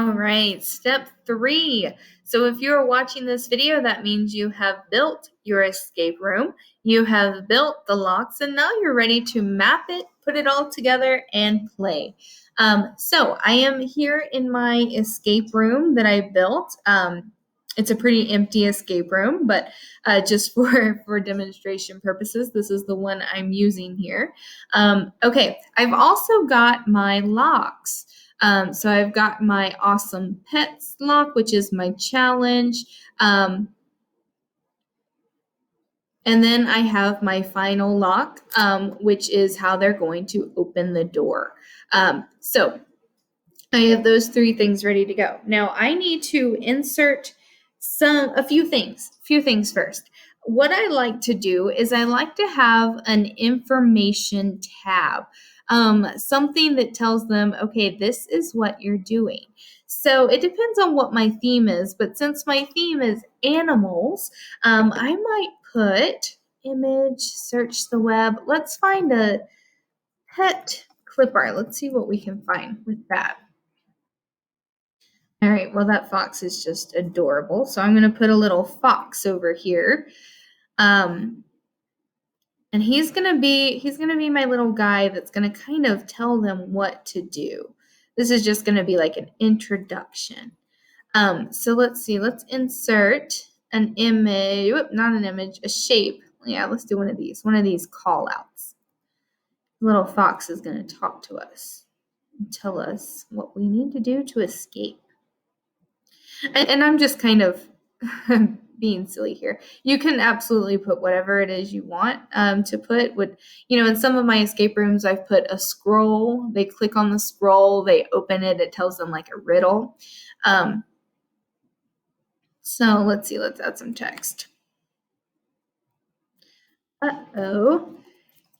All right, step 3. So if you're watching this video, that means you have built your escape room, you have built the locks, and now you're ready to map it, put it all together, and play. So I am here in my escape room that I built. It's a pretty empty escape room, but just for demonstration purposes, this is the one I'm using here. Okay, I've also got my locks. So I've got my awesome pets lock, which is my challenge. And then I have my final lock, which is how they're going to open the door. So I have those 3 things ready to go. Now I need to insert a few things first. What I like to do is I like to have an information tab, something that tells them, okay, this is what you're doing. So it depends on what my theme is, but since my theme is animals, I might put image, search the web. Let's find a pet clip art. Let's see what we can find with that. All right, well, that fox is just adorable. So I'm going to put a little fox over here. And he's going to be my little guy that's going to kind of tell them what to do. This is just going to be like an introduction. So let's see. Let's insert an image. Not an image, a shape. Yeah, let's do one of these call outs. Little fox is going to talk to us and tell us what we need to do to escape. And I'm just kind of being silly here. You can absolutely put whatever it is you want to put. In some of my escape rooms, I've put a scroll. They click on the scroll, they open it, it tells them like a riddle. So let's see, let's add some text. Uh-oh,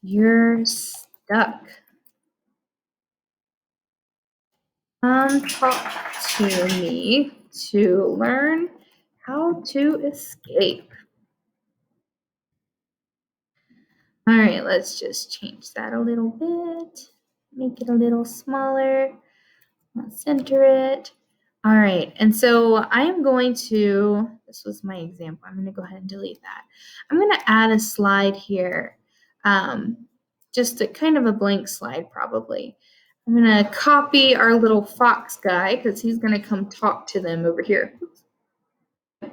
you're stuck. Talk to me to learn how to escape. All right, let's just change that a little bit. Make it a little smaller. Let's center it. All right, and so I'm going to, this was my example. I'm going to go ahead and delete that. I'm going to add a slide here, just a kind of a blank slide probably. I'm going to copy our little fox guy because he's going to come talk to them over here. Oops.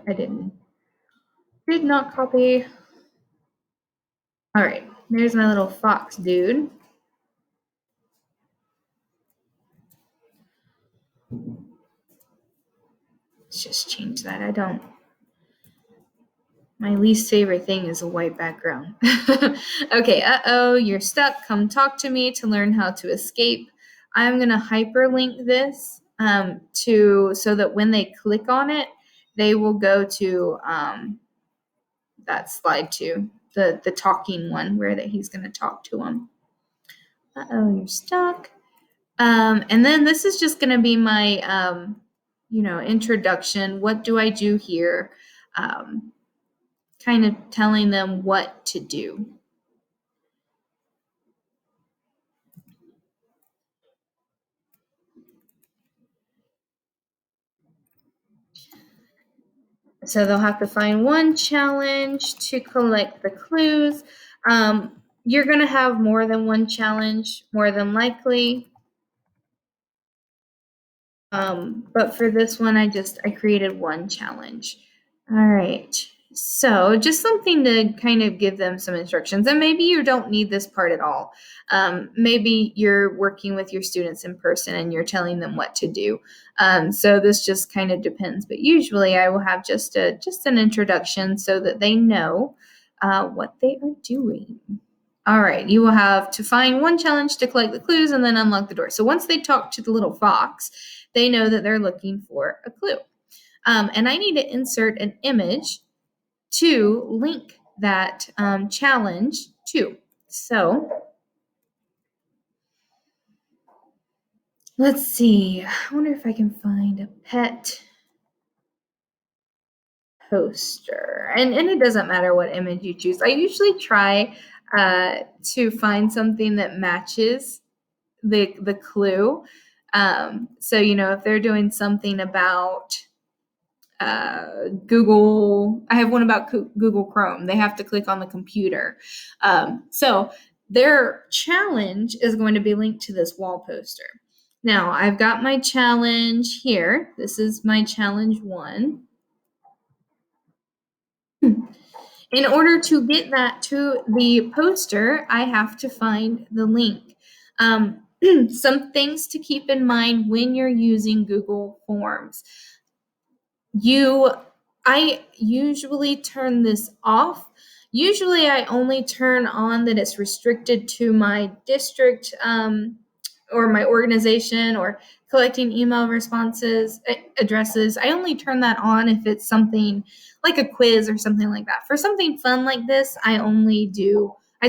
I did not copy. All right, there's my little fox dude. Let's just change that. My least favorite thing is a white background. Okay, uh-oh, you're stuck. Come talk to me to learn how to escape. I'm going to hyperlink this so that when they click on it, they will go to that slide too, the talking one where he's going to talk to them. Uh-oh, you're stuck. And then this is just going to be my, introduction. What do I do here? Kind of telling them what to do. So they'll have to find one challenge to collect the clues. You're going to have more than one challenge, more than likely. But for this one, I created one challenge. All right. So just something to kind of give them some instructions. And maybe you don't need this part at all. Maybe you're working with your students in person and you're telling them what to do. So this just kind of depends. But usually I will have just an introduction so that they know what they are doing. All right, you will have to find one challenge to collect the clues and then unlock the door. So once they talk to the little fox, they know that they're looking for a clue. And I need to insert an image to link that challenge to. So let's see. I wonder if I can find a pet poster. And it doesn't matter what image you choose. I usually try to find something that matches the clue. So, if they're doing something about Google, I have one about Google Chrome. They have to click on the computer. So their challenge is going to be linked to this wall poster. Now I've got my challenge here. This is my challenge 1. In order to get that to the poster, I have to find the link. Some things to keep in mind when you're using Google Forms. I usually turn this off. Usually I only turn on that it's restricted to my district or my organization or collecting email responses, addresses. I only turn that on if it's something like a quiz or something like that. For something fun like this, I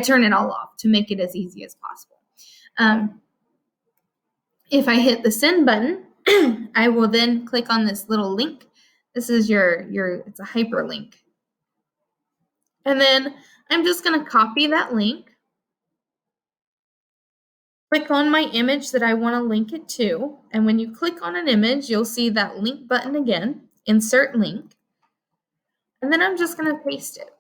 turn it all off to make it as easy as possible. If I hit the send button, I will then click on this little link. This is it's a hyperlink. And then I'm just going to copy that link. Click on my image that I want to link it to. And when you click on an image, you'll see that link button again, insert link. And then I'm just going to paste it.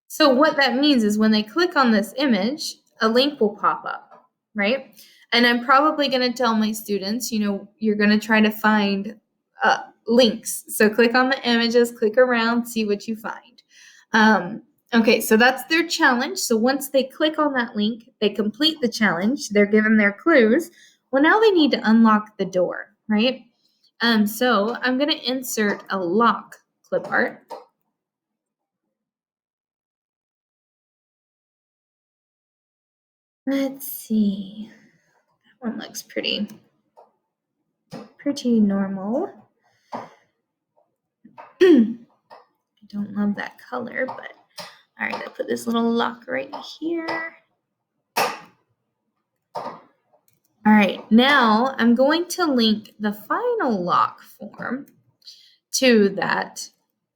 So what that means is when they click on this image, a link will pop up, right? And I'm probably going to tell my students, you're going to try to find links. So click on the images, click around, see what you find. Okay, so that's their challenge. So once they click on that link, they complete the challenge, they're given their clues. Well, now they need to unlock the door, right? So I'm going to insert a lock clip art. Let's see. That one looks pretty normal. I don't love that color, but all right, I'll put this little lock right here. All right, now I'm going to link the final lock form to that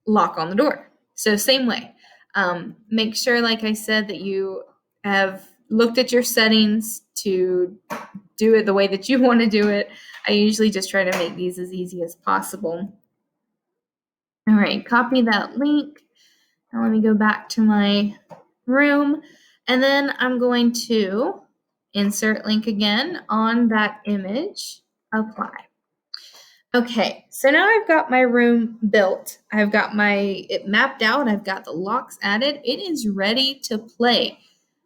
lock on the door. So same way, make sure, like I said, that you have looked at your settings to do it the way that you want to do it. I usually just try to make these as easy as possible. All right, copy that link. Now let me go back to my room, and then I'm going to insert link again on that image, apply. Okay, so now I've got my room built. I've got it mapped out. I've got the locks added. It is ready to play.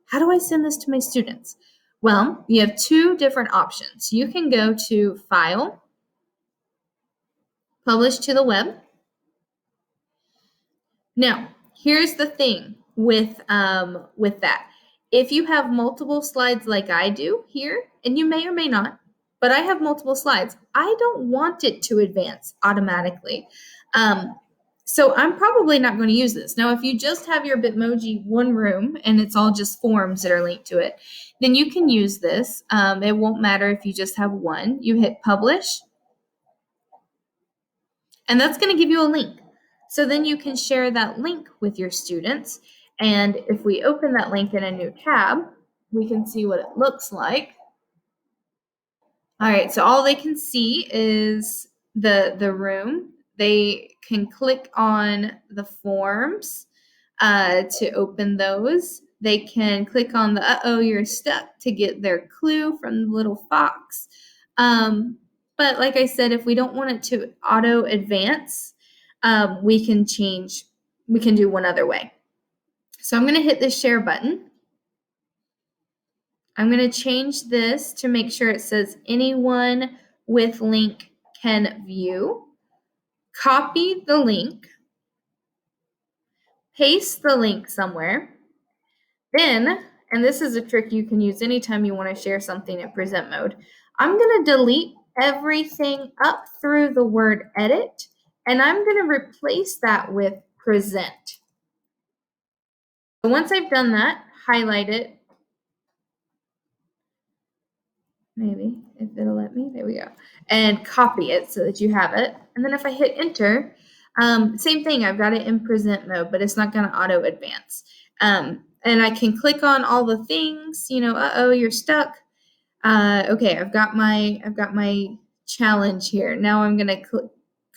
How do I send this to my students? Well, you have 2 different options. You can go to File, Publish to the Web. Now, here's the thing with that. If you have multiple slides like I do here, and you may or may not, but I have multiple slides, I don't want it to advance automatically. So I'm probably not going to use this. Now, if you just have your Bitmoji one room and it's all just forms that are linked to it, then you can use this. It won't matter if you just have one. You hit publish, and that's going to give you a link. So then you can share that link with your students. And if we open that link in a new tab, we can see what it looks like. All right, so all they can see is the room. They can click on the forms to open those. They can click on the uh-oh, you're stuck to get their clue from the little fox. But like I said, if we don't want it to auto advance, we can do one other way. So I'm going to hit the share button. I'm going to change this to make sure it says anyone with link can view. Copy the link. Paste the link somewhere. Then, and this is a trick you can use anytime you want to share something in present mode, I'm going to delete everything up through the word edit, and I'm going to replace that with present. So once I've done that, highlight it. Maybe if it'll let me, there we go. And copy it so that you have it. And then if I hit enter, same thing, I've got it in present mode, but it's not going to auto advance. And I can click on all the things, uh-oh, you're stuck. Okay, I've got my challenge here. Now I'm gonna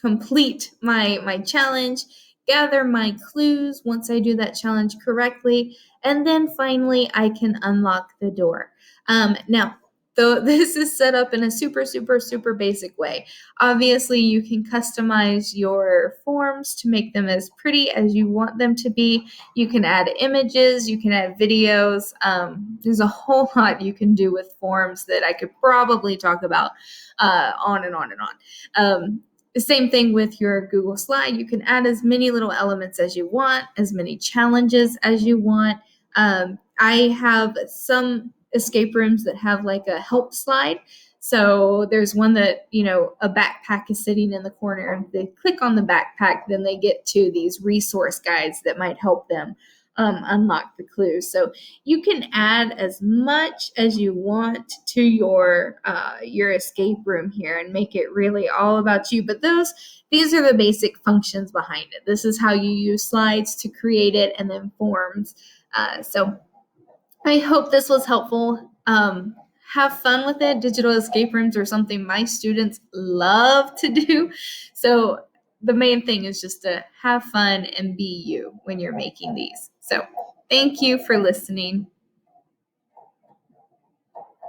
complete my challenge, gather my clues once I do that challenge correctly, and then finally I can unlock the door. Now, though this is set up in a super, super, super basic way. Obviously, you can customize your forms to make them as pretty as you want them to be. You can add images, you can add videos. There's a whole lot you can do with forms that I could probably talk about on and on and on. The same thing with your Google Slide. You can add as many little elements as you want, as many challenges as you want. I have some escape rooms that have like a help slide. So there's one that, a backpack is sitting in the corner. They click on the backpack, then they get to these resource guides that might help them unlock the clues. So you can add as much as you want to your escape room here and make it really all about you. But these are the basic functions behind it. This is how you use slides to create it, and then forms. So I hope this was helpful. Have fun with it. Digital escape rooms are something my students love to do. So the main thing is just to have fun and be you when you're making these. So thank you for listening.